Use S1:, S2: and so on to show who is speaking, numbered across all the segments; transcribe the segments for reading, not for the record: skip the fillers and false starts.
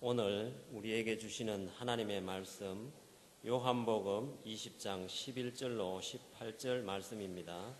S1: 오늘 우리에게 주시는 하나님의 말씀 요한복음 20장 11절로 18절 말씀입니다.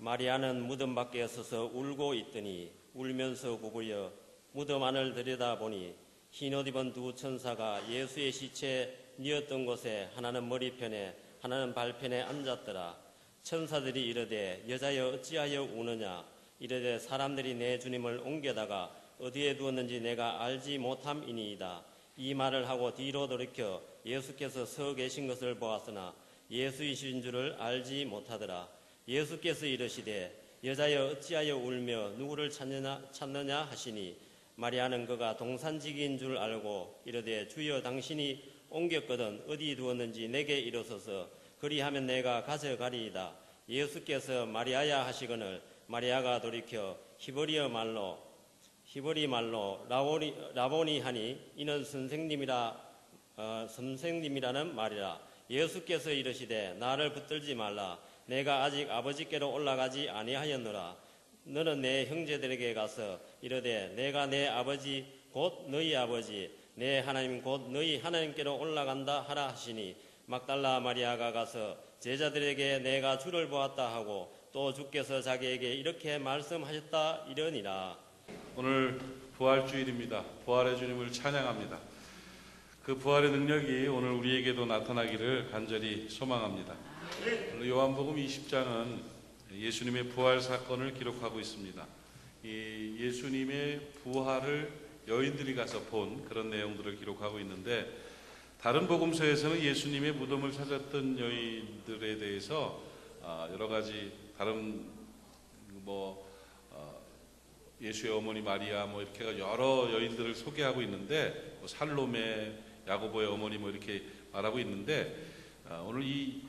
S1: 마리아는 무덤 밖에 서서 울고 있더니 울면서 구부려 무덤 안을 들여다보니 흰옷 입은 두 천사가 예수의 시체 뉘었던 곳에 하나는 머리편에 하나는 발편에 앉았더라. 천사들이 이르되 여자여 어찌하여 우느냐 이르되 사람들이 내 주님을 옮겨다가 어디에 두었는지 내가 알지 못함이니이다. 이 말을 하고 뒤로 돌이켜 예수께서 서 계신 것을 보았으나 예수이신 줄을 알지 못하더라. 예수께서 이르시되 여자여 어찌하여 울며 누구를 찾느냐 하시니 마리아는 그가 동산지기인 줄 알고 이르되 주여 당신이 옮겼거든 어디 두었는지 내게 이르소서 그리하면 내가 가져가리이다. 예수께서 마리아야 하시거늘 마리아가 돌이켜 히브리 말로 라보니 하니 이는 선생님이라는 말이라. 예수께서 이르시되 나를 붙들지 말라. 내가 아직 아버지께로 올라가지 아니하였노라. 너는 내 형제들에게 가서 이르되 내가 내 아버지 곧 너희 아버지 내 하나님 곧 너희 하나님께로 올라간다 하라 하시니 막달라 마리아가 가서 제자들에게 내가 주를 보았다 하고 또 주께서 자기에게 이렇게 말씀하셨다 이러니라.
S2: 오늘 부활주일입니다. 부활의 주님을 찬양합니다. 그 부활의 능력이 오늘 우리에게도 나타나기를 간절히 소망합니다. 오늘 요한복음 20장은 예수님의 부활 사건을 기록하고 있습니다. 이 예수님의 부활을 여인들이 가서 본 그런 내용들을 기록하고 있는데 다른 복음서에서는 예수님의 무덤을 찾았던 여인들에 대해서 여러 가지 다른 예수의 어머니 마리아 이렇게 여러 여인들을 소개하고 있는데 살로메, 야고보의 어머니 이렇게 말하고 있는데 오늘 이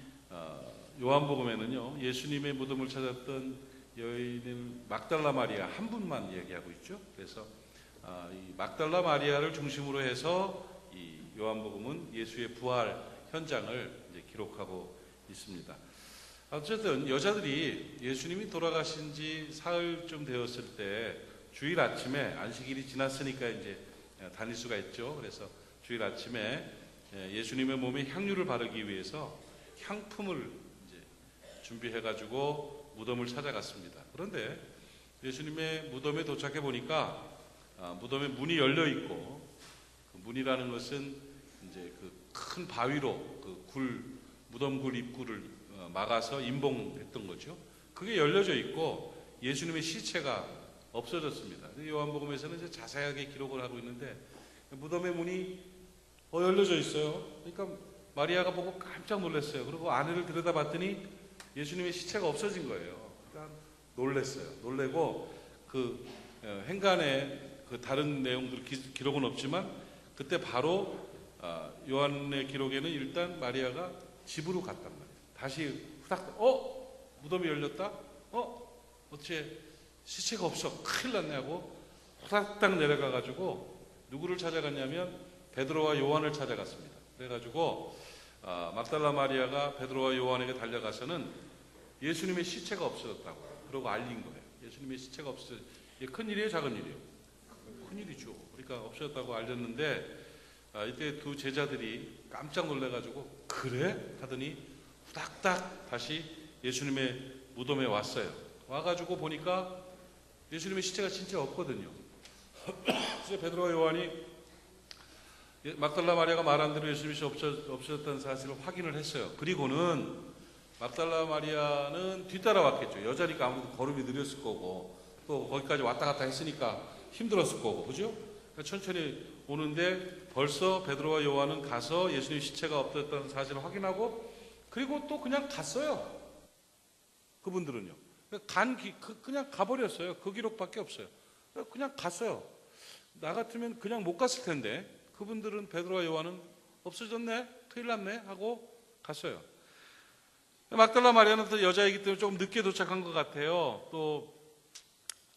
S2: 요한복음에는요 예수님의 무덤을 찾았던 여인은 막달라 마리아 한 분만 얘기하고 있죠. 그래서 이 막달라 마리아를 중심으로 해서 이 요한복음은 예수의 부활 현장을 이제 기록하고 있습니다. 어쨌든 여자들이 예수님이 돌아가신 지 사흘쯤 되었을 때 주일 아침에 안식일이 지났으니까 이제 다닐 수가 있죠. 그래서 주일 아침에 예수님의 몸에 향유를 바르기 위해서 향품을 이제 준비해가지고 무덤을 찾아갔습니다. 그런데 예수님의 무덤에 도착해 보니까 무덤에 문이 열려 있고 그 문이라는 것은 이제 그 큰 바위로 그 무덤 굴 입구를 막아서 임봉했던 거죠. 그게 열려져 있고 예수님의 시체가 없어졌습니다. 요한복음에서는 이제 자세하게 기록을 하고 있는데 무덤의 문이 열려져 있어요. 그러니까 마리아가 보고 깜짝 놀랐어요. 그리고 안을 들여다봤더니 예수님의 시체가 없어진 거예요. 그러니까 놀랐어요. 놀래고 그 행간에 그 다른 내용들 기록은 없지만 그때 바로 요한의 기록에는 일단 마리아가 집으로 갔단 말이에요. 다시 후닥 무덤이 열렸다? 어째 시체가 없어. 큰일 났네 하고 후닥닥 내려가가지고 누구를 찾아갔냐면 베드로와 요한을 찾아갔습니다. 그래가지고 막달라 마리아가 베드로와 요한에게 달려가서는 예수님의 시체가 없어졌다고 그러고 알린 거예요. 예수님의 시체가 없어졌어요. 이게 큰일이에요 작은 일이에요? 큰일이죠. 그러니까 없어졌다고 알렸는데 이때 두 제자들이 깜짝 놀래가지고 그래? 하더니 후닥닥 다시 예수님의 무덤에 왔어요. 와가지고 보니까 예수님의 시체가 진짜 없거든요. 그래서 베드로와 요한이 막달라 마리아가 말한 대로 예수님이 없어졌다는 사실을 확인을 했어요. 그리고는 막달라 마리아는 뒤따라왔겠죠. 여자니까 아무래도 걸음이 느렸을 거고 또 거기까지 왔다 갔다 했으니까 힘들었을 거고 그죠? 그러니까 천천히 오는데 벌써 베드로와 요한은 가서 예수님 시체가 없어졌다는 사실을 확인하고 그리고 또 그냥 갔어요. 그분들은요. 그냥 가버렸어요. 그 기록밖에 없어요. 그냥 갔어요. 나 같으면 그냥 못 갔을 텐데 그분들은 베드로와 요한은 없어졌네? 큰일 났네? 하고 갔어요. 막달라 마리아는 또 여자이기 때문에 조금 늦게 도착한 것 같아요. 또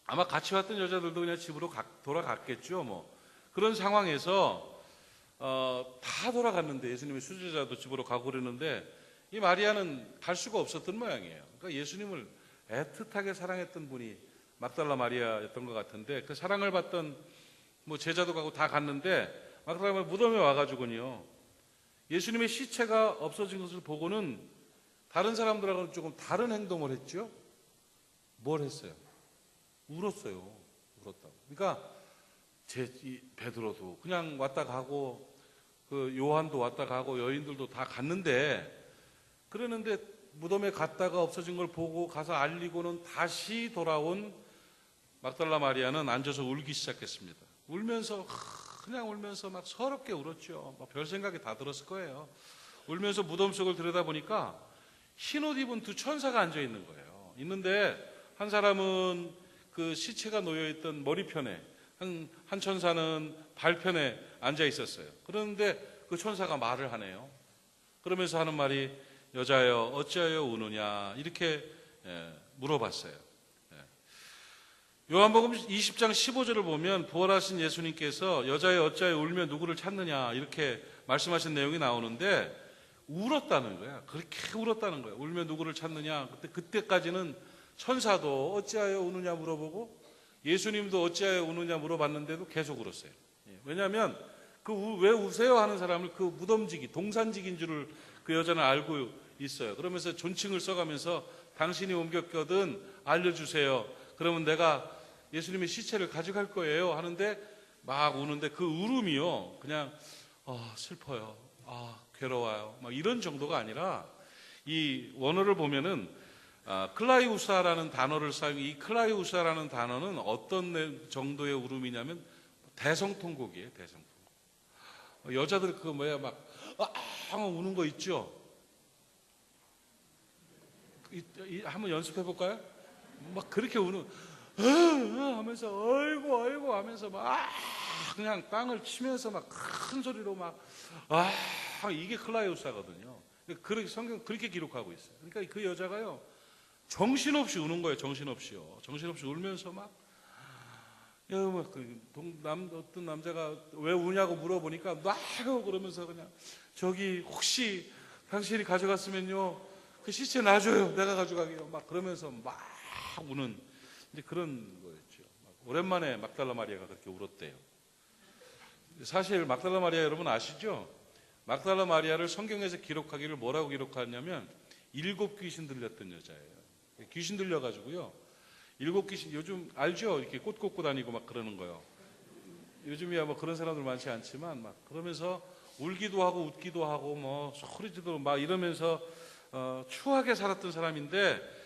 S2: 아마 같이 왔던 여자들도 그냥 집으로 돌아갔겠죠. 뭐 그런 상황에서 다 돌아갔는데, 예수님의 수제자도 집으로 가고 그러는데 이 마리아는 갈 수가 없었던 모양이에요. 그러니까 예수님을 애틋하게 사랑했던 분이 막달라 마리아였던 것 같은데, 그 사랑을 받던 뭐 제자도 가고 다 갔는데 막달라 마리아 무덤에 와가지고요, 예수님의 시체가 없어진 것을 보고는 다른 사람들하고는 조금 다른 행동을 했죠. 뭘 했어요? 울었어요. 울었다고. 그러니까 베드로도 그냥 왔다 가고, 그 요한도 왔다 가고, 여인들도 다 갔는데, 그러는데 무덤에 갔다가 없어진 걸 보고 가서 알리고는 다시 돌아온 막달라 마리아는 앉아서 울기 시작했습니다. 울면서, 그냥 울면서 막 서럽게 울었죠. 막 별 생각이 다 들었을 거예요. 울면서 무덤 속을 들여다보니까 흰 옷 입은 두 천사가 앉아 있는 거예요. 있는데 한 사람은 그 시체가 놓여있던 머리편에, 한 천사는 발편에 앉아 있었어요. 그런데 그 천사가 말을 하네요. 그러면서 하는 말이, 여자여 어찌하여 우느냐, 이렇게 물어봤어요. 요한복음 20장 15절을 보면 부활하신 예수님께서 여자여 어찌하여 울며 누구를 찾느냐, 이렇게 말씀하신 내용이 나오는데, 울었다는 거야. 그렇게 울었다는 거야. 울며 누구를 찾느냐. 그때까지는 천사도 어찌하여 우느냐 물어보고 예수님도 어찌하여 우느냐 물어봤는데도 계속 울었어요. 왜냐하면 왜 우세요 하는 사람을 그 무덤지기, 동산직인 줄을 그 여자는 알고 있어요. 그러면서 존칭을 써가면서 당신이 옮겼거든 알려주세요. 그러면 내가 예수님의 시체를 가져갈 거예요 하는데 막 우는데, 그 울음이요, 그냥 슬퍼요, 괴로워요, 막 이런 정도가 아니라, 이 원어를 보면은 클라이우사라는 단어를 이 클라이우사라는 단어는 어떤 정도의 울음이냐면 대성통곡이에요. 대성통곡. 여자들 그거 막 우는 거 있죠. 한번 연습해 볼까요? 막 그렇게 우는 하면서 아이고 하면서 막 그냥 땅을 치면서 막 큰 소리로 막 이게 클라이우사거든요. 그렇게 성경 그렇게 기록하고 있어요. 그러니까 그 여자가요, 정신없이 우는 거예요. 정신없이 울면서 어떤 남자가 왜 우냐고 물어보니까 놔요 그러면서 그냥, 저기 혹시 당신이 가져갔으면요 그 시체 놔줘요, 내가 가져가게요, 막 그러면서 막 우는 이제 그런 거였죠. 오랜만에 막달라 마리아가 그렇게 울었대요. 사실 막달라 마리아 여러분 아시죠? 막달라 마리아를 성경에서 기록하기를 뭐라고 기록하냐면 7 귀신 들렸던 여자예요. 귀신 들려가지고요, 7 귀신, 요즘 알죠? 이렇게 꽃 꽂고 다니고 막 그러는 거요. 요즘이야 뭐 그런 사람들 많지 않지만 막 그러면서 울기도 하고 웃기도 하고 뭐 소리지도 막 이러면서 추하게 살았던 사람인데,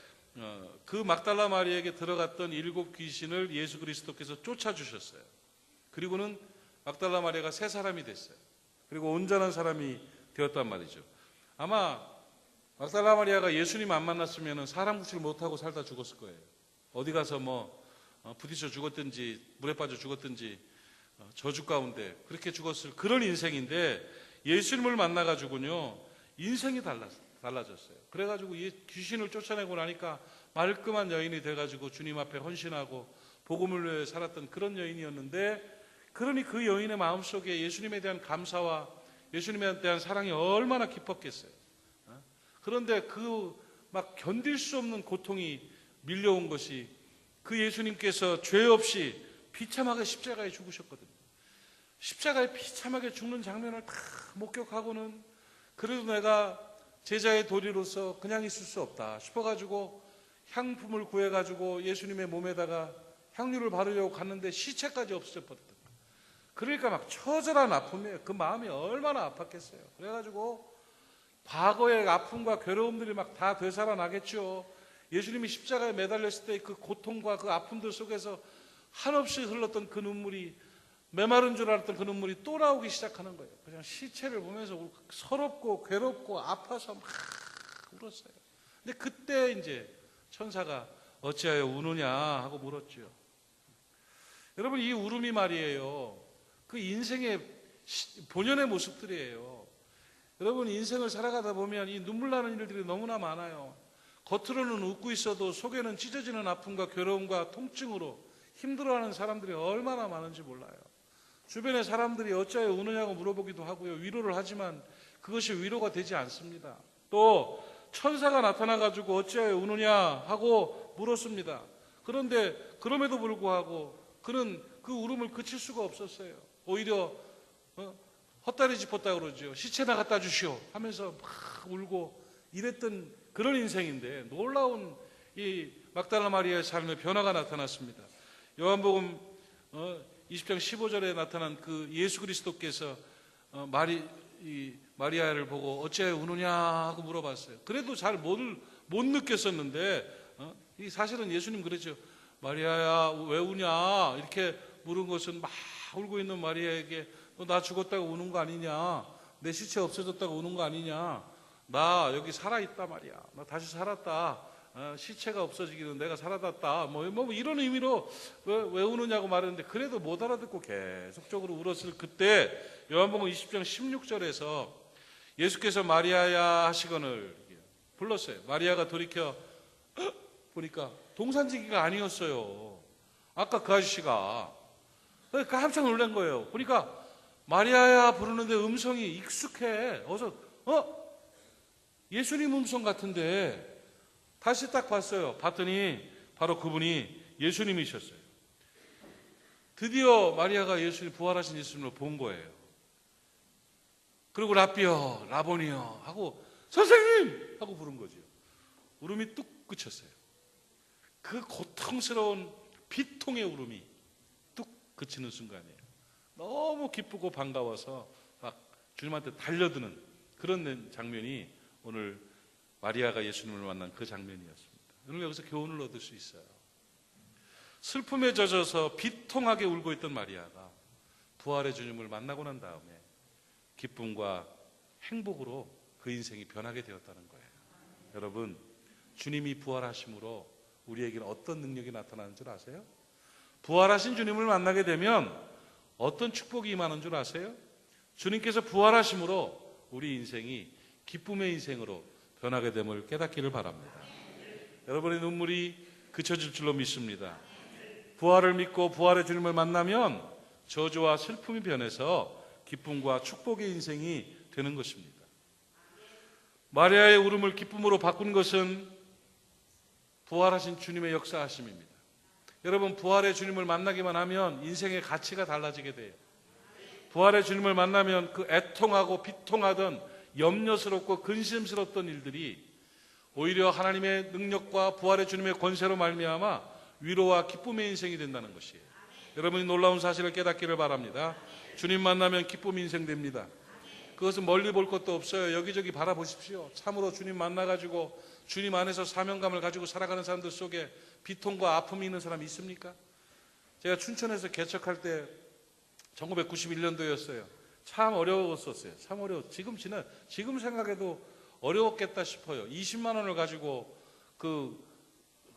S2: 그 막달라 마리아에게 들어갔던 7 귀신을 예수 그리스도께서 쫓아주셨어요. 그리고는 막달라 마리아가 새 사람이 됐어요. 그리고 온전한 사람이 되었단 말이죠. 아마 막달라 마리아가 예수님 안 만났으면 사람 구실 못하고 살다 죽었을 거예요. 어디 가서 부딪혀 죽었든지 물에 빠져 죽었든지 저주 가운데 그렇게 죽었을 그런 인생인데, 예수님을 만나가지고요 인생이 달라졌어요. 그래가지고 귀신을 쫓아내고 나니까 말끔한 여인이 돼가지고 주님 앞에 헌신하고 복음을 위해 살았던 그런 여인이었는데, 그러니 그 여인의 마음속에 예수님에 대한 감사와 예수님에 대한 사랑이 얼마나 깊었겠어요. 그런데 그 막 견딜 수 없는 고통이 밀려온 것이, 그 예수님께서 죄 없이 비참하게 십자가에 죽으셨거든요. 십자가에 비참하게 죽는 장면을 다 목격하고는, 그래도 내가 제자의 도리로서 그냥 있을 수 없다 싶어가지고 향품을 구해가지고 예수님의 몸에다가 향유를 바르려고 갔는데 시체까지 없어져 버렸다. 그러니까 막 처절한 아픔이에요. 그 마음이 얼마나 아팠겠어요. 그래가지고 과거의 아픔과 괴로움들이 막 다 되살아나겠죠. 예수님이 십자가에 매달렸을 때 그 고통과 그 아픔들 속에서 한없이 흘렀던 그 눈물이, 메마른 줄 알았던 그 눈물이 또 나오기 시작하는 거예요. 그냥 시체를 보면서 서럽고 괴롭고 아파서 막 울었어요. 근데 그때 이제 천사가 어찌하여 우느냐 하고 물었죠. 여러분, 이 울음이 말이에요, 그 인생의 본연의 모습들이에요. 여러분, 인생을 살아가다 보면 이 눈물 나는 일들이 너무나 많아요. 겉으로는 웃고 있어도 속에는 찢어지는 아픔과 괴로움과 통증으로 힘들어하는 사람들이 얼마나 많은지 몰라요. 주변의 사람들이 어찌하여 우느냐고 물어보기도 하고요. 위로를 하지만 그것이 위로가 되지 않습니다. 또 천사가 나타나가지고 어찌하여 우느냐 하고 물었습니다. 그런데 그럼에도 불구하고 그는 그 울음을 그칠 수가 없었어요. 오히려 헛다리 짚었다고 그러죠. 시체나 갖다 주시오 하면서 막 울고 이랬던 그런 인생인데, 놀라운 이 막달라 마리아의 삶에 변화가 나타났습니다. 요한복음 20장 15절에 나타난 그 예수 그리스도께서 마리아를 보고 어찌하여 우느냐 하고 물어봤어요. 그래도 잘 못 느꼈었는데, 이 사실은 예수님 그랬죠. 마리아야 왜 우냐 이렇게 물은 것은 막 울고 있는 마리아에게 너 나 죽었다고 우는 거 아니냐, 내 시체 없어졌다고 우는 거 아니냐, 나 여기 살아있다 말이야, 나 다시 살았다, 시체가 없어지기는 내가 살아났다, 뭐 이런 의미로 왜 우느냐고 말했는데, 그래도 못 알아듣고 계속적으로 울었을 그때 요한복음 20장 16절에서 예수께서 마리아야 하시거늘 불렀어요. 마리아가 돌이켜 보니까 동산지기가 아니었어요. 아까 그 아저씨가. 깜짝 놀란 거예요. 보니까 마리아야 부르는데 음성이 익숙해. 어서 예수님 음성 같은데, 다시 딱 봤어요. 봤더니 바로 그분이 예수님이셨어요. 드디어 마리아가 예수님, 부활하신 예수님을 본 거예요. 그리고 라비어 라보니어 하고 선생님 하고 부른 거죠. 울음이 뚝 그쳤어요. 그 고통스러운 비통의 울음이 뚝 그치는 순간이에요. 너무 기쁘고 반가워서 막 주님한테 달려드는 그런 장면이 오늘 마리아가 예수님을 만난 그 장면이었습니다. 오늘 여기서 교훈을 얻을 수 있어요. 슬픔에 젖어서 비통하게 울고 있던 마리아가 부활의 주님을 만나고 난 다음에 기쁨과 행복으로 그 인생이 변하게 되었다는 거예요. 여러분, 주님이 부활하심으로 우리에게는 어떤 능력이 나타나는 줄 아세요? 부활하신 주님을 만나게 되면 어떤 축복이 임하는 줄 아세요? 주님께서 부활하심으로 우리 인생이 기쁨의 인생으로 변하게 됨을 깨닫기를 바랍니다. 여러분의 눈물이 그쳐질 줄로 믿습니다. 부활을 믿고 부활의 주님을 만나면 저주와 슬픔이 변해서 기쁨과 축복의 인생이 되는 것입니다. 마리아의 울음을 기쁨으로 바꾼 것은 부활하신 주님의 역사하심입니다. 여러분, 부활의 주님을 만나기만 하면 인생의 가치가 달라지게 돼요. 부활의 주님을 만나면 그 애통하고 비통하던 염려스럽고 근심스럽던 일들이 오히려 하나님의 능력과 부활의 주님의 권세로 말미암아 위로와 기쁨의 인생이 된다는 것이에요. 여러분이 놀라운 사실을 깨닫기를 바랍니다. 주님 만나면 기쁨 인생 됩니다. 그것은 멀리 볼 것도 없어요. 여기저기 바라보십시오. 참으로 주님 만나가지고 주님 안에서 사명감을 가지고 살아가는 사람들 속에 비통과 아픔이 있는 사람이 있습니까? 제가 춘천에서 개척할 때 1991년도였어요. 참 어려웠었어요. 참 지금 생각해도 어려웠겠다 싶어요. 20만 원을 가지고 그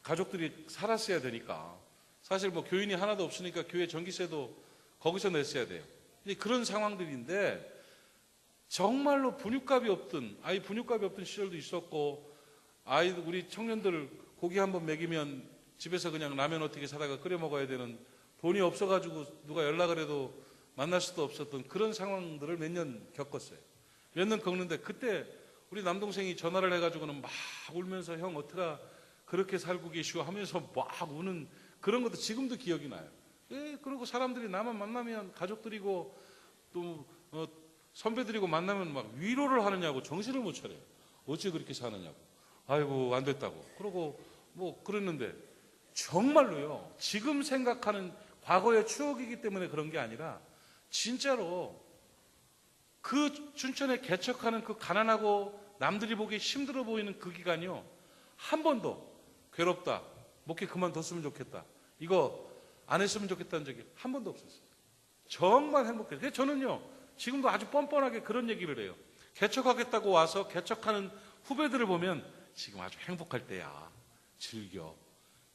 S2: 가족들이 살았어야 되니까. 사실 뭐 교인이 하나도 없으니까 교회 전기세도 거기서 냈어야 돼요. 그런 상황들인데, 정말로 분유값이 없던 시절도 있었고, 우리 청년들 고기 한번 먹이면 집에서 그냥 라면 어떻게 사다가 끓여 먹어야 되는, 돈이 없어가지고 누가 연락을 해도 만날 수도 없었던 그런 상황들을 몇 년 겪었어요. 몇 년 겪는데, 그때 우리 남동생이 전화를 해가지고는 막 울면서 형 어떡하 그렇게 살고 계시오 하면서 막 우는 그런 것도 지금도 기억이 나요. 그리고 사람들이 나만 만나면, 가족들이고 또 선배들이고 만나면 막 위로를 하느냐고 정신을 못 차려요. 어째 그렇게 사느냐고. 아이고 안 됐다고. 그러고 뭐 그랬는데, 정말로요, 지금 생각하는 과거의 추억이기 때문에 그런 게 아니라 진짜로 그 춘천에 개척하는 그 가난하고 남들이 보기에 힘들어 보이는 그 기간이요, 한 번도 괴롭다, 목회 그만뒀으면 좋겠다, 이거 안 했으면 좋겠다는 적이 한 번도 없었어요. 정말 행복해요. 그래서 저는요, 지금도 아주 뻔뻔하게 그런 얘기를 해요. 개척하겠다고 와서 개척하는 후배들을 보면 지금 아주 행복할 때야, 즐겨,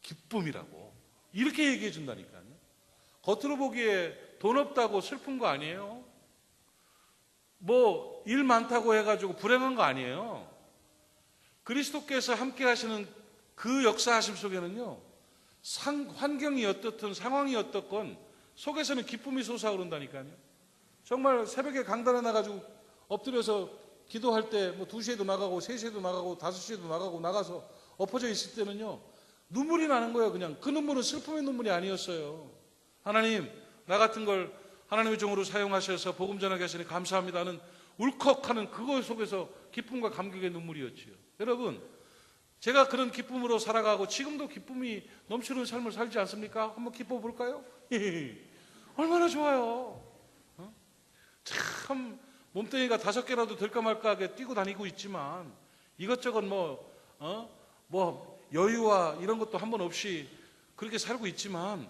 S2: 기쁨이라고 이렇게 얘기해 준다니까요. 겉으로 보기에 돈 없다고 슬픈 거 아니에요. 뭐 일 많다고 해가지고 불행한 거 아니에요. 그리스도께서 함께 하시는 그 역사하심 속에는요, 환경이 어떻든 상황이 어떻건 속에서는 기쁨이 솟아오른다니까요. 정말 새벽에 강단에 나가지고 엎드려서 기도할 때 뭐 2시에도 나가고 3시에도 나가고 5시에도 나가고 나가서 엎어져 있을 때는요, 눈물이 나는 거예요. 그냥 그 눈물은 슬픔의 눈물이 아니었어요. 하나님, 나 같은 걸 하나님의 종으로 사용하셔서 복음 전하게 하시니 감사합니다는 울컥하는 그거 속에서 기쁨과 감격의 눈물이었지요. 여러분, 제가 그런 기쁨으로 살아가고 지금도 기쁨이 넘치는 삶을 살지 않습니까? 한번 기뻐 볼까요? 얼마나 좋아요. 참 몸뚱이가 5개라도 될까 말까 하게 뛰고 다니고 있지만 이것저것 뭐 여유와 이런 것도 한 번 없이 그렇게 살고 있지만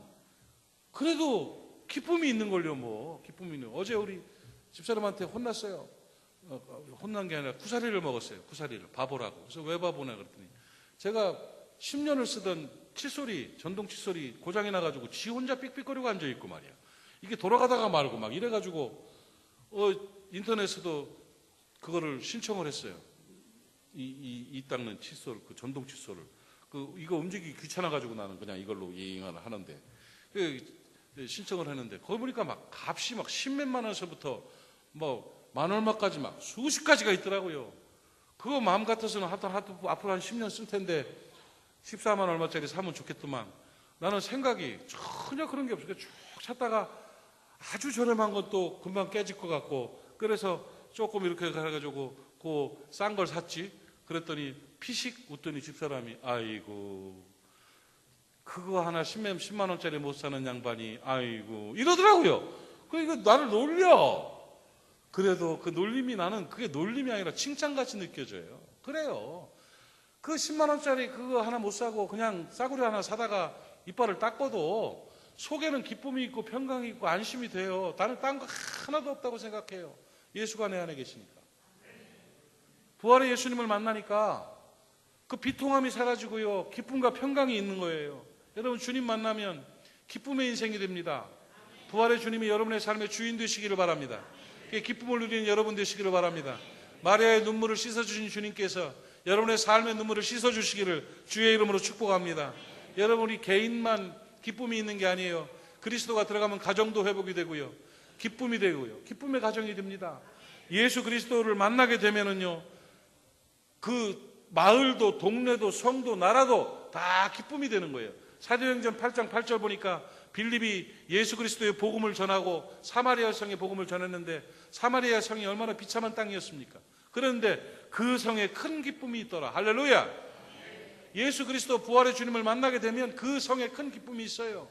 S2: 그래도 기쁨이 있는 걸요. 뭐 기쁨이 있는. 어제 우리 집사람한테 혼났어요. 혼난 게 아니라 구사리를 먹었어요. 구사리를 바보라고. 그래서 왜 바보냐 그랬더니 제가 10년을 쓰던 칫솔이, 전동 칫솔이 고장이 나가지고 지 혼자 삑삑거리고 앉아있고 말이야. 이게 돌아가다가 말고 막 이래가지고 인터넷에도 그거를 신청을 했어요. 이 닦는 칫솔, 그 전동 칫솔을. 이거 움직이기 귀찮아가지고 나는 그냥 이걸로 이행을 하는데. 신청을 했는데, 거기 보니까 막 값이 막 10몇만 원에서부터 뭐 만 얼마까지 막 수십 가지가 있더라고요. 그거 마음 같아서는 앞으로 한 10년 쓸 텐데 14만 얼마짜리 사면 좋겠더만 나는 생각이 전혀 그런 게 없어요. 쭉 찾다가 아주 저렴한 건 또 금방 깨질 것 같고 그래서 조금 이렇게 해가지고 그 싼 걸 샀지. 그랬더니 피식 웃더니 집사람이 아이고 그거 하나 10만 원짜리 못 사는 양반이 아이고 이러더라고요. 그러니까 나를 놀려. 그래도 그 놀림이 나는 그게 놀림이 아니라 칭찬같이 느껴져요. 그래요. 그 10만 원짜리 그거 하나 못 사고 그냥 싸구려 하나 사다가 이빨을 닦아도 속에는 기쁨이 있고 평강이 있고 안심이 돼요. 나는 딴 거 하나도 없다고 생각해요. 예수가 내 안에 계시니까. 부활의 예수님을 만나니까 그 비통함이 사라지고요. 기쁨과 평강이 있는 거예요. 여러분 주님 만나면 기쁨의 인생이 됩니다. 부활의 주님이 여러분의 삶의 주인 되시기를 바랍니다. 기쁨을 누리는 여러분 되시기를 바랍니다. 마리아의 눈물을 씻어주신 주님께서 여러분의 삶의 눈물을 씻어주시기를 주의 이름으로 축복합니다. 여러분이 개인만 기쁨이 있는 게 아니에요. 그리스도가 들어가면 가정도 회복이 되고요. 기쁨이 되고요. 기쁨의 가정이 됩니다. 예수 그리스도를 만나게 되면은요. 그 마을도 동네도 성도 나라도 다 기쁨이 되는 거예요. 사도행전 8장 8절 보니까 빌립이 예수 그리스도의 복음을 전하고 사마리아 성의 복음을 전했는데 사마리아 성이 얼마나 비참한 땅이었습니까? 그런데 그 성에 큰 기쁨이 있더라. 할렐루야. 예수 그리스도 부활의 주님을 만나게 되면 그 성에 큰 기쁨이 있어요.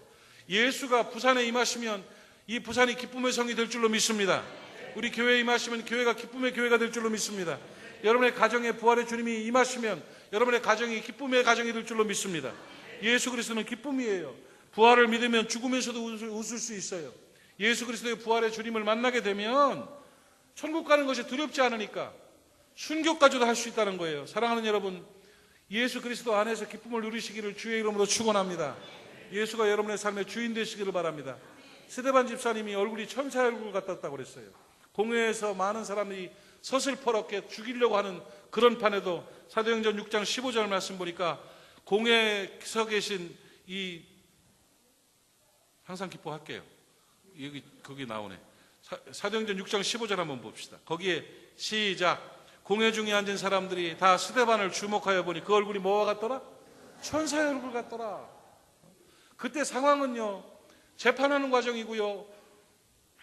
S2: 예수가 부산에 임하시면 이 부산이 기쁨의 성이 될 줄로 믿습니다. 우리 교회에 임하시면 교회가 기쁨의 교회가 될 줄로 믿습니다. 여러분의 가정에 부활의 주님이 임하시면 여러분의 가정이 기쁨의 가정이 될 줄로 믿습니다. 예수 그리스도는 기쁨이에요. 부활을 믿으면 죽으면서도 웃을 수 있어요. 예수 그리스도의 부활의 주님을 만나게 되면 천국 가는 것이 두렵지 않으니까 순교까지도 할 수 있다는 거예요. 사랑하는 여러분, 예수 그리스도 안에서 기쁨을 누리시기를 주의 이름으로 축원합니다. 예수가 여러분의 삶의 주인 되시기를 바랍니다. 스데반 집사님이 얼굴이 천사의 얼굴 같았다고 그랬어요. 공회에서 많은 사람들이 서슬퍼렇게 죽이려고 하는 그런 판에도 사도행전 6장 15절 말씀 보니까 공회에 서 계신 항상 기뻐할게요. 거기 나오네. 사도행전 6장 15절 한번 봅시다. 거기에 시작. 공회 중에 앉은 사람들이 다 스데반을 주목하여 보니 그 얼굴이 뭐와 같더라? 천사의 얼굴 같더라. 그때 상황은요, 재판하는 과정이고요,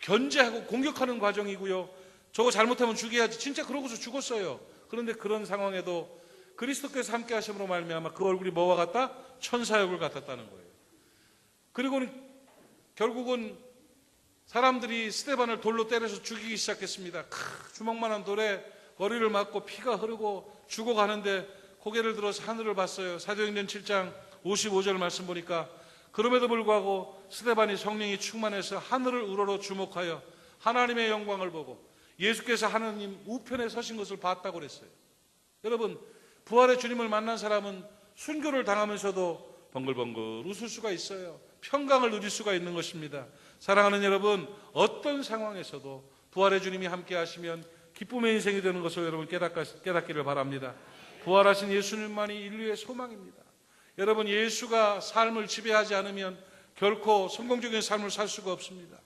S2: 견제하고 공격하는 과정이고요, 저거 잘못하면 죽여야지. 진짜 그러고서 죽었어요. 그런데 그런 상황에도 그리스도께서 함께 하심으로 말미암아 그 얼굴이 뭐와 같다? 천사의 얼굴 같았다는 거예요. 그리고는 결국은 사람들이 스데반을 돌로 때려서 죽이기 시작했습니다. 주먹만한 돌에 머리를 맞고 피가 흐르고 죽어가는데 고개를 들어서 하늘을 봤어요. 사도행전 7장 55절 말씀 보니까 그럼에도 불구하고 스데반이 성령이 충만해서 하늘을 우러러 주목하여 하나님의 영광을 보고 예수께서 하나님 우편에 서신 것을 봤다고 그랬어요. 여러분, 부활의 주님을 만난 사람은 순교를 당하면서도 벙글벙글 웃을 수가 있어요. 평강을 누릴 수가 있는 것입니다. 사랑하는 여러분, 어떤 상황에서도 부활의 주님이 함께 하시면 기쁨의 인생이 되는 것을 여러분 깨닫기를 바랍니다. 부활하신 예수님만이 인류의 소망입니다. 여러분, 예수가 삶을 지배하지 않으면 결코 성공적인 삶을 살 수가 없습니다.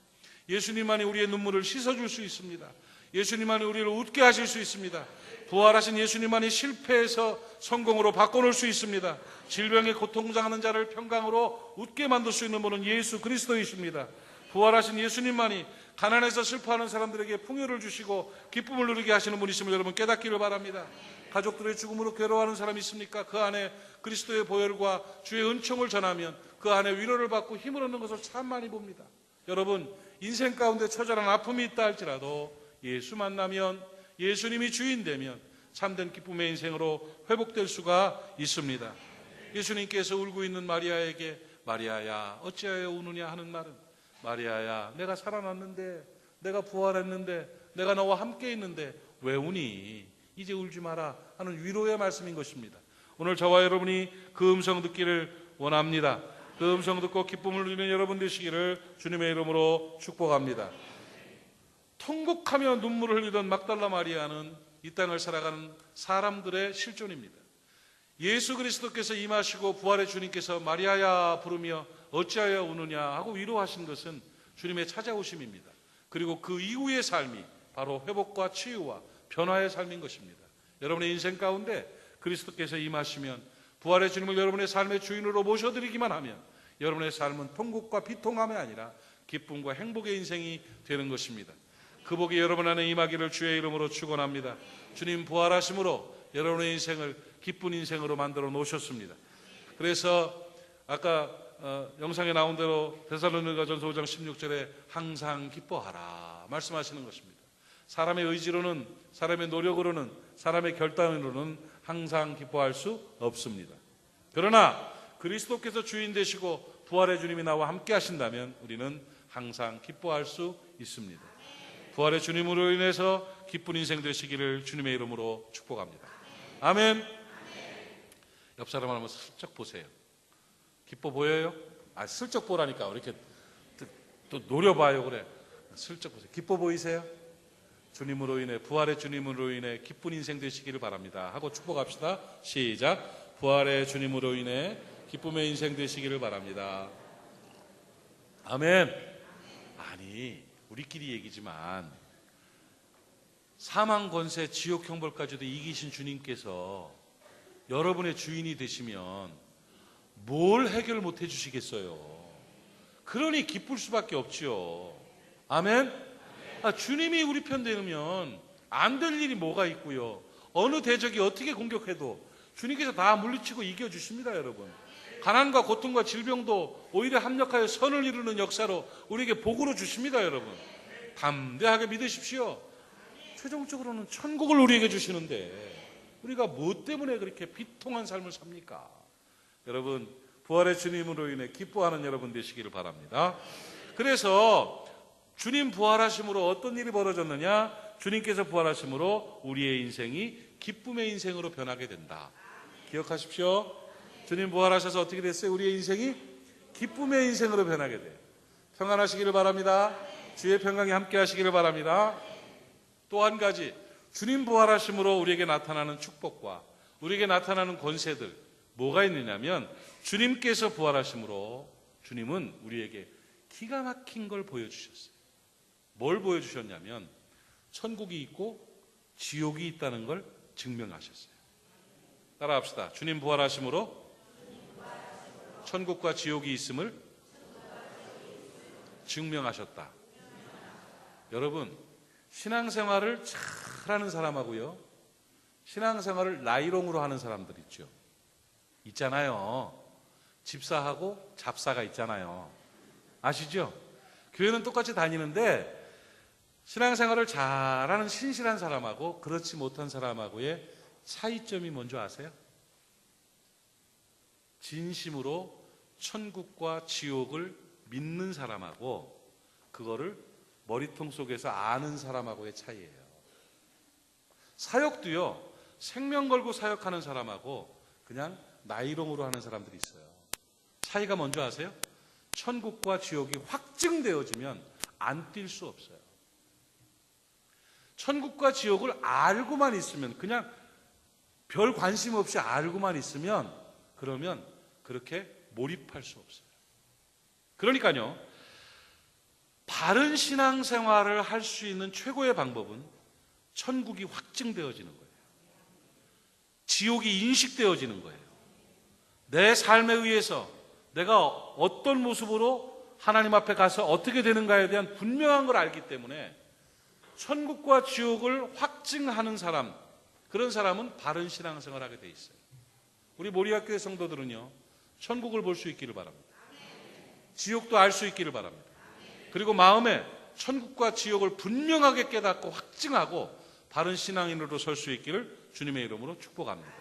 S2: 예수님만이 우리의 눈물을 씻어줄 수 있습니다. 예수님만이 우리를 웃게 하실 수 있습니다. 부활하신 예수님만이 실패해서 성공으로 바꿔놓을 수 있습니다. 질병에 고통당하는 자를 평강으로 웃게 만들 수 있는 분은 예수 그리스도이십니다. 부활하신 예수님만이 가난해서 슬퍼하는 사람들에게 풍요를 주시고 기쁨을 누리게 하시는 분이심을 여러분 깨닫기를 바랍니다. 가족들의 죽음으로 괴로워하는 사람이 있습니까? 그 안에 그리스도의 보혈과 주의 은총을 전하면 그 안에 위로를 받고 힘을 얻는 것을 참 많이 봅니다. 여러분, 인생 가운데 처절한 아픔이 있다 할지라도 예수 만나면, 예수님이 주인 되면 참된 기쁨의 인생으로 회복될 수가 있습니다. 예수님께서 울고 있는 마리아에게 마리아야 어찌하여 우느냐 하는 말은, 마리아야 내가 살아났는데, 내가 부활했는데, 내가 너와 함께 있는데 왜 우니? 이제 울지 마라 하는 위로의 말씀인 것입니다. 오늘 저와 여러분이 그 음성 듣기를 원합니다. 그 음성 듣고 기쁨을 누리는 여러분 되시기를 주님의 이름으로 축복합니다. 통곡하며 눈물을 흘리던 막달라 마리아는 이 땅을 살아가는 사람들의 실존입니다. 예수 그리스도께서 임하시고 부활의 주님께서 마리아야 부르며 어찌하여 우느냐 하고 위로하신 것은 주님의 찾아오심입니다. 그리고 그 이후의 삶이 바로 회복과 치유와 변화의 삶인 것입니다. 여러분의 인생 가운데 그리스도께서 임하시면, 부활의 주님을 여러분의 삶의 주인으로 모셔드리기만 하면 여러분의 삶은 통곡과 비통함이 아니라 기쁨과 행복의 인생이 되는 것입니다. 그 복이 여러분 안에 임하기를 주의 이름으로 축원합니다. 주님 부활하심으로 여러분의 인생을 기쁜 인생으로 만들어 놓으셨습니다. 그래서 아까 영상에 나온 대로 데살로니가전서 5장 16절에 항상 기뻐하라 말씀하시는 것입니다. 사람의 의지로는, 사람의 노력으로는, 사람의 결단으로는 항상 기뻐할 수 없습니다. 그러나 그리스도께서 주인 되시고 부활의 주님이 나와 함께 하신다면 우리는 항상 기뻐할 수 있습니다. 부활의 주님으로 인해서 기쁜 인생 되시기를 주님의 이름으로 축복합니다. 아멘. 옆 사람 한번 슬쩍 보세요. 기뻐 보여요? 슬쩍 보라니까. 이렇게 또 노려봐요. 그래. 슬쩍 보세요. 기뻐 보이세요? 주님으로 인해, 부활의 주님으로 인해 기쁜 인생 되시기를 바랍니다 하고 축복합시다. 시작. 부활의 주님으로 인해 기쁨의 인생 되시기를 바랍니다. 아멘. 아니, 우리끼리 얘기지만 사망 권세 지옥 형벌까지도 이기신 주님께서 여러분의 주인이 되시면 뭘 해결 못 해주시겠어요? 그러니 기쁠 수밖에 없지요. 아멘. 주님이 우리 편 되면 안 될 일이 뭐가 있고요. 어느 대적이 어떻게 공격해도 주님께서 다 물리치고 이겨주십니다. 여러분, 가난과 고통과 질병도 오히려 합력하여 선을 이루는 역사로 우리에게 복으로 주십니다. 여러분, 담대하게 믿으십시오. 최종적으로는 천국을 우리에게 주시는데 우리가 뭐 때문에 그렇게 비통한 삶을 삽니까? 여러분, 부활의 주님으로 인해 기뻐하는 여러분 되시기를 바랍니다. 그래서 주님 부활하심으로 어떤 일이 벌어졌느냐? 주님께서 부활하심으로 우리의 인생이 기쁨의 인생으로 변하게 된다. 기억하십시오. 주님 부활하셔서 어떻게 됐어요? 우리의 인생이 기쁨의 인생으로 변하게 돼요. 평안하시기를 바랍니다. 주의 평강이 함께 하시기를 바랍니다. 또 한 가지, 주님 부활하심으로 우리에게 나타나는 축복과 우리에게 나타나는 권세들 뭐가 있느냐면, 주님께서 부활하심으로 주님은 우리에게 기가 막힌 걸 보여주셨어요. 뭘 보여주셨냐면 천국이 있고 지옥이 있다는 걸 증명하셨어요. 따라합시다. 주님 부활하심으로 천국과 지옥이 있음을 증명하셨다. 여러분, 신앙생활을 잘하는 사람하고요, 신앙생활을 나이롱으로 하는 사람들 있잖아요. 집사하고 잡사가 있잖아요. 아시죠? 교회는 똑같이 다니는데 신앙생활을 잘하는 신실한 사람하고 그렇지 못한 사람하고의 차이점이 뭔지 아세요? 진심으로 천국과 지옥을 믿는 사람하고 그거를 머리통 속에서 아는 사람하고의 차이예요. 사역도요, 생명 걸고 사역하는 사람하고 그냥 나이롱으로 하는 사람들이 있어요. 차이가 뭔지 아세요? 천국과 지옥이 확증되어지면 안 뛸 수 없어요. 천국과 지옥을 알고만 있으면, 그냥 별 관심 없이 알고만 있으면, 그러면 그렇게 몰입할 수 없어요. 그러니까요, 바른 신앙생활을 할 수 있는 최고의 방법은 천국이 확증되어지는 거예요. 지옥이 인식되어지는 거예요. 내 삶에 의해서 내가 어떤 모습으로 하나님 앞에 가서 어떻게 되는가에 대한 분명한 걸 알기 때문에 천국과 지옥을 확증하는 사람, 그런 사람은 바른 신앙생활을 하게 돼 있어요. 우리 모리아교회 성도들은요, 천국을 볼 수 있기를 바랍니다. 지옥도 알 수 있기를 바랍니다. 그리고 마음에 천국과 지옥을 분명하게 깨닫고 확증하고 바른 신앙인으로 설 수 있기를 주님의 이름으로 축복합니다.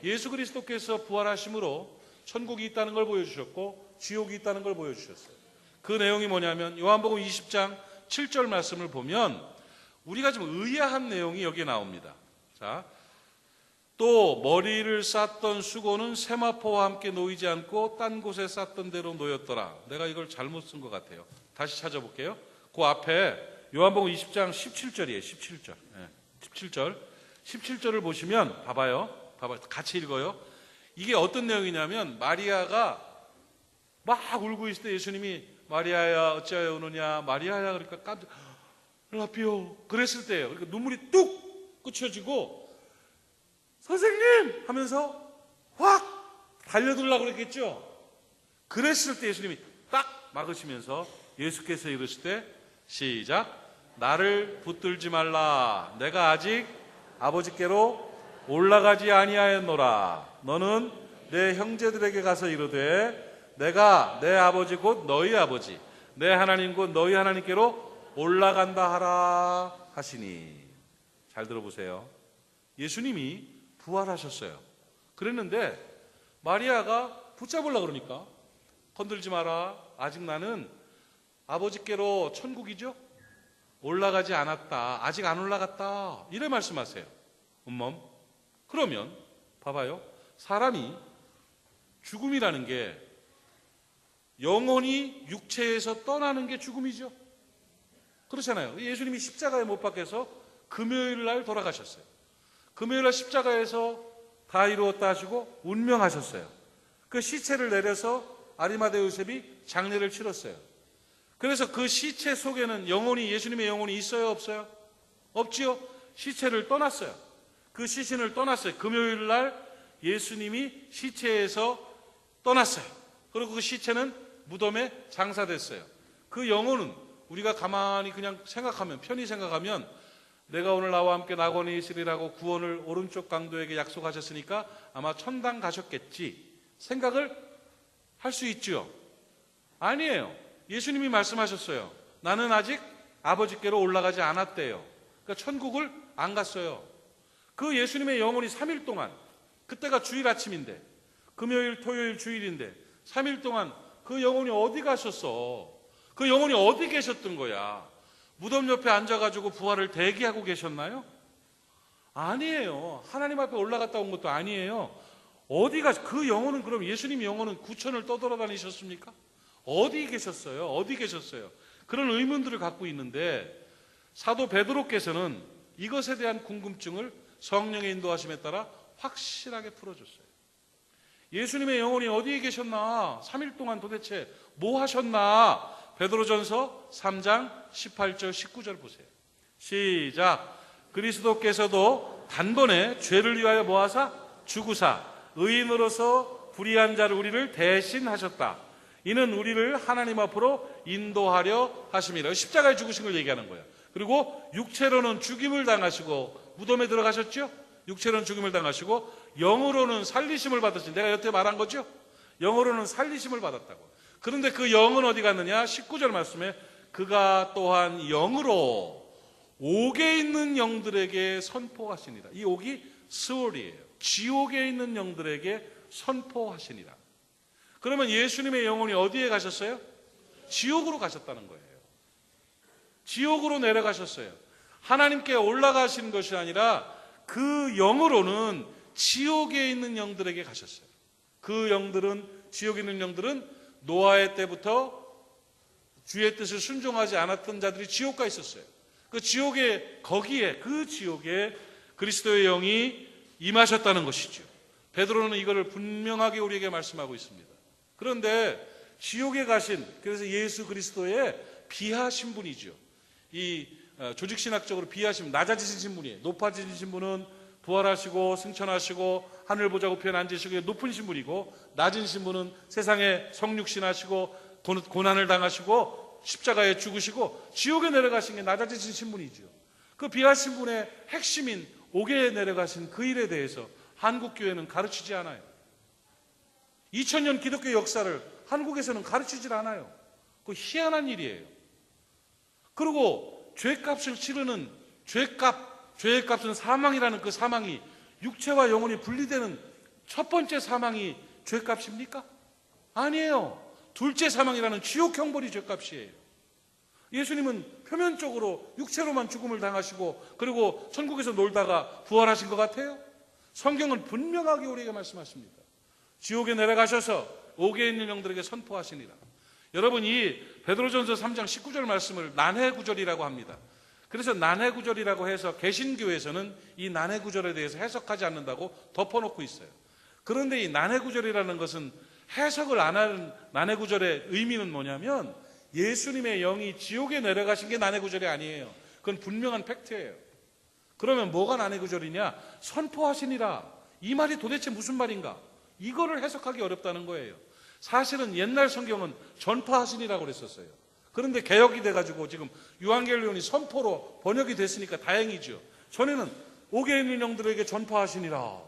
S2: 예수 그리스도께서 부활하심으로 천국이 있다는 걸 보여주셨고 지옥이 있다는 걸 보여주셨어요. 그 내용이 뭐냐면 요한복음 20장 7절 말씀을 보면 우리가 좀 의아한 내용이 여기에 나옵니다. 자, 또 머리를 쌌던 수고는 세마포와 함께 놓이지 않고 딴 곳에 쌌던 대로 놓였더라. 내가 이걸 잘못 쓴 것 같아요. 다시 찾아볼게요. 그 앞에 요한복음 20장 17절이에요. 17절. 네, 17절. 17절을 보시면 봐봐요. 같이 읽어요. 이게 어떤 내용이냐면 마리아가 막 울고 있을 때 예수님이 마리아야 어찌하여 우느냐, 마리아야 그러니까 깜짝 라피오 그랬을 때예요. 그러니까 눈물이 뚝 그쳐지고 선생님 하면서 확 달려들려고 그랬겠죠. 그랬을 때 예수님이 딱 막으시면서 예수께서 이르실 때 시작, 나를 붙들지 말라, 내가 아직 아버지께로 올라가지 아니하였노라. 너는 내 형제들에게 가서 이르되 내가 내 아버지 곧 너희 아버지, 내 하나님 곧 너희 하나님께로 올라간다 하라 하시니. 잘 들어보세요. 예수님이 부활하셨어요. 그랬는데 마리아가 붙잡으려고 그러니까 건들지 마라, 아직 나는 아버지께로, 천국이죠, 올라가지 않았다, 아직 안 올라갔다, 이래 말씀하세요. 그러면 봐봐요. 사람이 죽음이라는 게 영혼이 육체에서 떠나는 게 죽음이죠. 그렇잖아요. 예수님이 십자가에 못 박혀서 금요일 날 돌아가셨어요. 금요일 날 십자가에서 다 이루었다 하시고 운명하셨어요. 그 시체를 내려서 아리마대 요셉이 장례를 치렀어요. 그래서 그 시체 속에는 영혼이, 예수님의 영혼이 있어요, 없어요? 없지요. 시체를 떠났어요. 그 시신을 떠났어요. 금요일 날 예수님이 시체에서 떠났어요. 그리고 그 시체는 무덤에 장사됐어요. 그 영혼은 우리가 가만히 그냥 생각하면, 편히 생각하면 내가 오늘 나와 함께 낙원에 있으리라고 구원을 오른쪽 강도에게 약속하셨으니까 아마 천당 가셨겠지 생각을 할 수 있죠. 아니에요. 예수님이 말씀하셨어요. 나는 아직 아버지께로 올라가지 않았대요. 그러니까 천국을 안 갔어요. 그 예수님의 영혼이 3일 동안, 그때가 주일 아침인데, 금요일, 토요일, 주일인데 3일 동안 그 영혼이 어디 가셨어? 그 영혼이 어디 계셨던 거야? 무덤 옆에 앉아가지고 부활을 대기하고 계셨나요? 아니에요. 하나님 앞에 올라갔다 온 것도 아니에요. 어디 그 영혼은, 그럼 예수님 영혼은 구천을 떠돌아다니셨습니까? 어디 계셨어요? 어디 계셨어요? 그런 의문들을 갖고 있는데 사도 베드로께서는 이것에 대한 궁금증을 성령의 인도하심에 따라 확실하게 풀어줬어요. 예수님의 영혼이 어디에 계셨나? 3일 동안 도대체 뭐 하셨나? 베드로전서 3장 18절 19절 보세요. 시작. 그리스도께서도 단번에 죄를 위하여 뭐하사? 죽으사 의인으로서 불의한 자를 우리를 대신하셨다. 이는 우리를 하나님 앞으로 인도하려 하심이라. 십자가에 죽으신 걸 얘기하는 거예요. 그리고 육체로는 죽임을 당하시고 무덤에 들어가셨죠? 육체로는 죽임을 당하시고 영으로는 살리심을 받으신, 내가 여태 말한 거죠? 영으로는 살리심을 받았다고. 그런데 그 영은 어디 갔느냐? 19절 말씀에 그가 또한 영으로 옥에 있는 영들에게 선포하시니라. 이 옥이 스월이에요. 지옥에 있는 영들에게 선포하시니라. 그러면 예수님의 영혼이 어디에 가셨어요? 지옥으로 가셨다는 거예요. 지옥으로 내려가셨어요. 하나님께 올라가시는 것이 아니라 그 영으로는 지옥에 있는 영들에게 가셨어요. 그 영들은, 지옥에 있는 영들은 노아의 때부터 주의 뜻을 순종하지 않았던 자들이 지옥 가 있었어요. 그 지옥에, 거기에, 그 지옥에 그리스도의 영이 임하셨다는 것이죠. 베드로는 이거를 분명하게 우리에게 말씀하고 있습니다. 그런데 지옥에 가신, 그래서 예수 그리스도의 비하 신분이죠. 이 조직신학적으로 비하 신분, 낮아지신 신분이에요. 높아지신 신분은 부활하시고 승천하시고 하늘 보좌 우편에 앉으시고 높은 신분이고, 낮은 신분은 세상에 성육신하시고 고난을 당하시고 십자가에 죽으시고 지옥에 내려가신 게 낮아지신 신분이죠. 그 비하 신분의 핵심인 옥에 내려가신 그 일에 대해서 한국교회는 가르치지 않아요. 2000년 기독교 역사를 한국에서는 가르치질 않아요. 그 희한한 일이에요. 그리고 죄값을 치르는 죄의 값은 사망이라는 그 사망이, 육체와 영혼이 분리되는 첫 번째 사망이 죄값입니까? 아니에요. 둘째 사망이라는 지옥 형벌이 죄값이에요. 예수님은 표면적으로 육체로만 죽음을 당하시고 그리고 천국에서 놀다가 부활하신 것 같아요? 성경은 분명하게 우리에게 말씀하십니다. 지옥에 내려가셔서 옥에 있는 영들에게 선포하시니라. 여러분, 이 베드로전서 3장 19절 말씀을 난해구절이라고 합니다. 그래서 난해구절이라고 해서 개신교에서는 이 난해구절에 대해서 해석하지 않는다고 덮어놓고 있어요. 그런데 이 난해구절이라는 것은 해석을 안 하는 난해구절의 의미는 뭐냐면, 예수님의 영이 지옥에 내려가신 게 난해구절이 아니에요. 그건 분명한 팩트예요. 그러면 뭐가 난해구절이냐? 선포하시니라. 이 말이 도대체 무슨 말인가? 이거를 해석하기 어렵다는 거예요. 사실은 옛날 성경은 전파하시니라고 그랬었어요. 그런데 개역이 돼가지고 지금 유한겔리온이 선포로 번역이 됐으니까 다행이죠. 전에는 옥에 있는 영들에게 전파하시니라.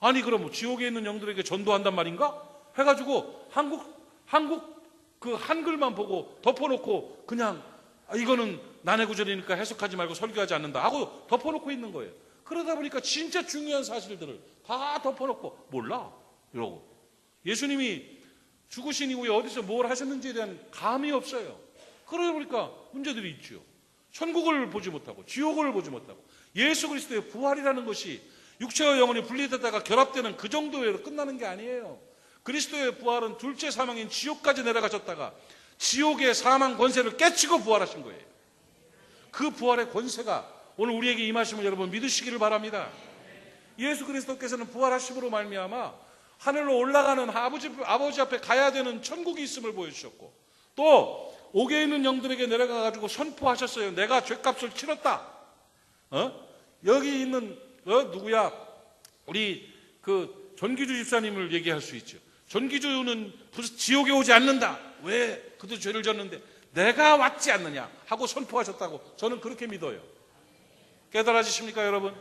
S2: 아니 그럼 뭐 지옥에 있는 영들에게 전도한단 말인가? 해가지고 한국 그 한글만 보고 덮어놓고 그냥 이거는 난해구절이니까 해석하지 말고 설교하지 않는다 하고 덮어놓고 있는 거예요. 그러다 보니까 진짜 중요한 사실들을 다 덮어놓고 몰라 이러고, 예수님이 죽으신 이후에 어디서 뭘 하셨는지에 대한 감이 없어요. 그러다 보니까 문제들이 있죠. 천국을 보지 못하고 지옥을 보지 못하고, 예수 그리스도의 부활이라는 것이 육체와 영혼이 분리되다가 결합되는 그 정도로 끝나는 게 아니에요. 그리스도의 부활은 둘째 사망인 지옥까지 내려가셨다가 지옥의 사망 권세를 깨치고 부활하신 거예요. 그 부활의 권세가 오늘 우리에게 임하심을 여러분 믿으시기를 바랍니다. 예수 그리스도께서는 부활하심으로 말미암아 하늘로 올라가는 아버지 앞에 가야 되는 천국이 있음을 보여주셨고, 또 옥에 있는 영들에게 내려가가지고 선포하셨어요. 내가 죄값을 치렀다. 여기 있는 누구야? 우리 그 전기주 집사님을 얘기할 수 있죠. 전기주는 지옥에 오지 않는다. 왜? 그도 죄를 졌는데 내가 왔지 않느냐 하고 선포하셨다고 저는 그렇게 믿어요. 깨달아지십니까 여러분?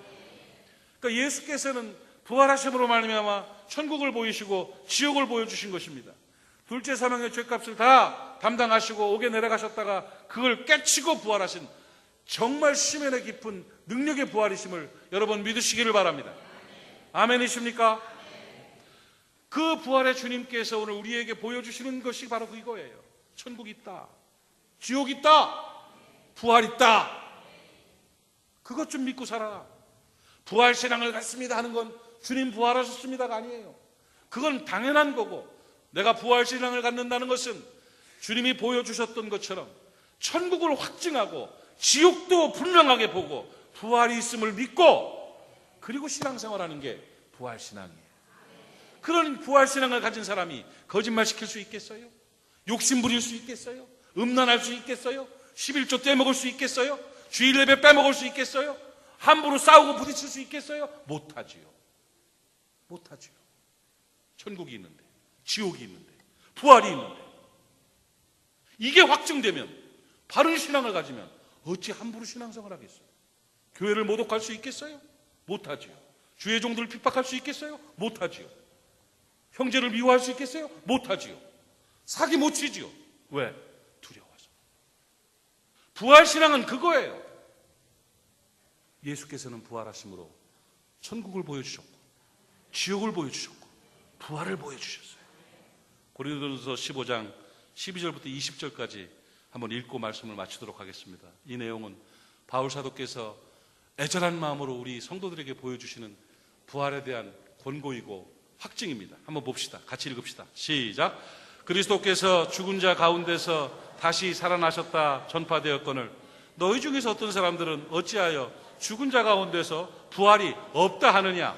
S2: 그러니까 예수께서는 부활하심으로 말미암아 천국을 보이시고 지옥을 보여주신 것입니다. 둘째 사망의 죄값을 다 담당하시고 옥에 내려가셨다가 그걸 깨치고 부활하신 정말 심연의 깊은 능력의 부활이심을 여러분 믿으시기를 바랍니다. 아멘이십니까? 그 부활의 주님께서 오늘 우리에게 보여주시는 것이 바로 그거예요. 천국 있다, 지옥 있다, 부활 있다. 그것 좀 믿고 살아라. 부활신앙을 갖습니다 하는 건 주님 부활하셨습니다가 아니에요. 그건 당연한 거고, 내가 부활신앙을 갖는다는 것은 주님이 보여주셨던 것처럼 천국을 확증하고 지옥도 분명하게 보고 부활이 있음을 믿고 그리고 신앙생활하는 게 부활신앙이에요. 그런 부활신앙을 가진 사람이 거짓말 시킬 수 있겠어요? 욕심 부릴 수 있겠어요? 음란할 수 있겠어요? 11조 떼먹을 수 있겠어요? 주일 예배 빼먹을 수 있겠어요? 함부로 싸우고 부딪힐 수 있겠어요? 못하지요. 못하지요. 천국이 있는데, 지옥이 있는데, 부활이 있는데, 이게 확증되면, 바른 신앙을 가지면 어찌 함부로 신앙생활을 하겠어요? 교회를 모독할 수 있겠어요? 못하지요. 주의 종들을 핍박할 수 있겠어요? 못하지요. 형제를 미워할 수 있겠어요? 못하지요. 사기 못 치지요. 왜? 두려워서. 부활신앙은 그거예요. 예수께서는 부활하심으로 천국을 보여주셨고 지옥을 보여주셨고 부활을 보여주셨어요. 고린도전서 15장 12절부터 20절까지 한번 읽고 말씀을 마치도록 하겠습니다. 이 내용은 바울 사도께서 애절한 마음으로 우리 성도들에게 보여주시는 부활에 대한 권고이고 확증입니다. 한번 봅시다. 같이 읽읍시다. 시작. 그리스도께서 죽은 자 가운데서 다시 살아나셨다 전파되었거늘 너희 중에서 어떤 사람들은 어찌하여 죽은 자 가운데서 부활이 없다 하느냐?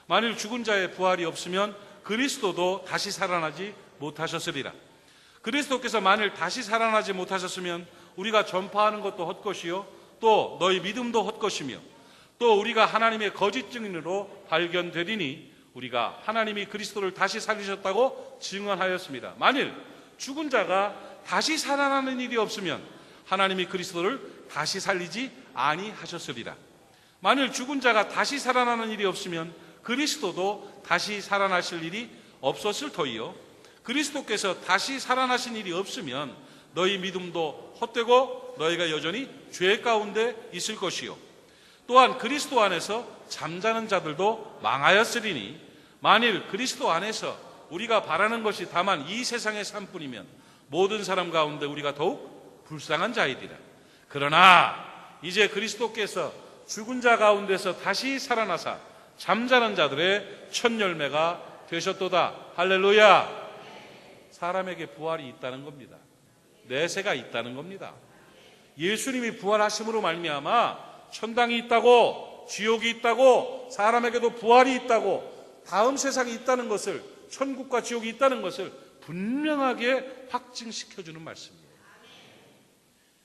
S2: 만일 죽은 자의 부활이 없으면 그리스도도 다시 살아나지 못하셨으리라. 그리스도께서 만일 다시 살아나지 못하셨으면 우리가 전파하는 것도 헛것이요 또 너희 믿음도 헛것이며 또 우리가 하나님의 거짓 증인으로 발견되리니 우리가 하나님이 그리스도를 다시 살리셨다고 증언하였습니다. 만일 죽은 자가 다시 살아나는 일이 없으면 하나님이 그리스도를 다시 살리지 아니하셨으리라. 만일 죽은 자가 다시 살아나는 일이 없으면 그리스도도 다시 살아나실 일이 없었을 터이요 그리스도께서 다시 살아나신 일이 없으면 너희 믿음도 헛되고 너희가 여전히 죄 가운데 있을 것이요 또한 그리스도 안에서 잠자는 자들도 망하였으리니 만일 그리스도 안에서 우리가 바라는 것이 다만 이 세상의 삶뿐이면 모든 사람 가운데 우리가 더욱 불쌍한 자이리라. 그러나 이제 그리스도께서 죽은 자 가운데서 다시 살아나사 잠자는 자들의 첫 열매가 되셨도다. 할렐루야. 사람에게 부활이 있다는 겁니다. 내세가 있다는 겁니다. 예수님이 부활하심으로 말미암아 천당이 있다고 지옥이 있다고 사람에게도 부활이 있다고 다음 세상이 있다는 것을 천국과 지옥이 있다는 것을 분명하게 확증시켜주는 말씀이에요.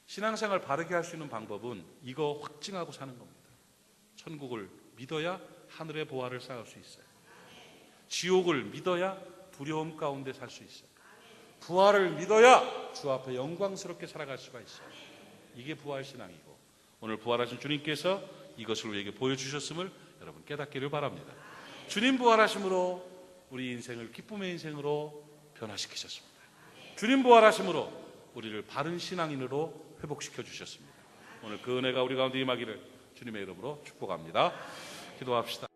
S2: 신앙생활 바르게 할 수 있는 방법은 이거 확증하고 사는 겁니다. 천국을 믿어야 하늘의 보화를 쌓을 수 있어요. 지옥을 믿어야 두려움 가운데 살 수 있어요. 부활을 믿어야 주 앞에 영광스럽게 살아갈 수가 있어요. 이게 부활신앙이고 오늘 부활하신 주님께서 이것을 우리에게 보여주셨음을 여러분 깨닫기를 바랍니다. 주님 부활하심으로 우리 인생을 기쁨의 인생으로 변화시키셨습니다. 주님 부활하심으로 우리를 바른 신앙인으로 회복시켜 주셨습니다. 오늘 그 은혜가 우리 가운데 임하기를 주님의 이름으로 축복합니다. 기도합시다.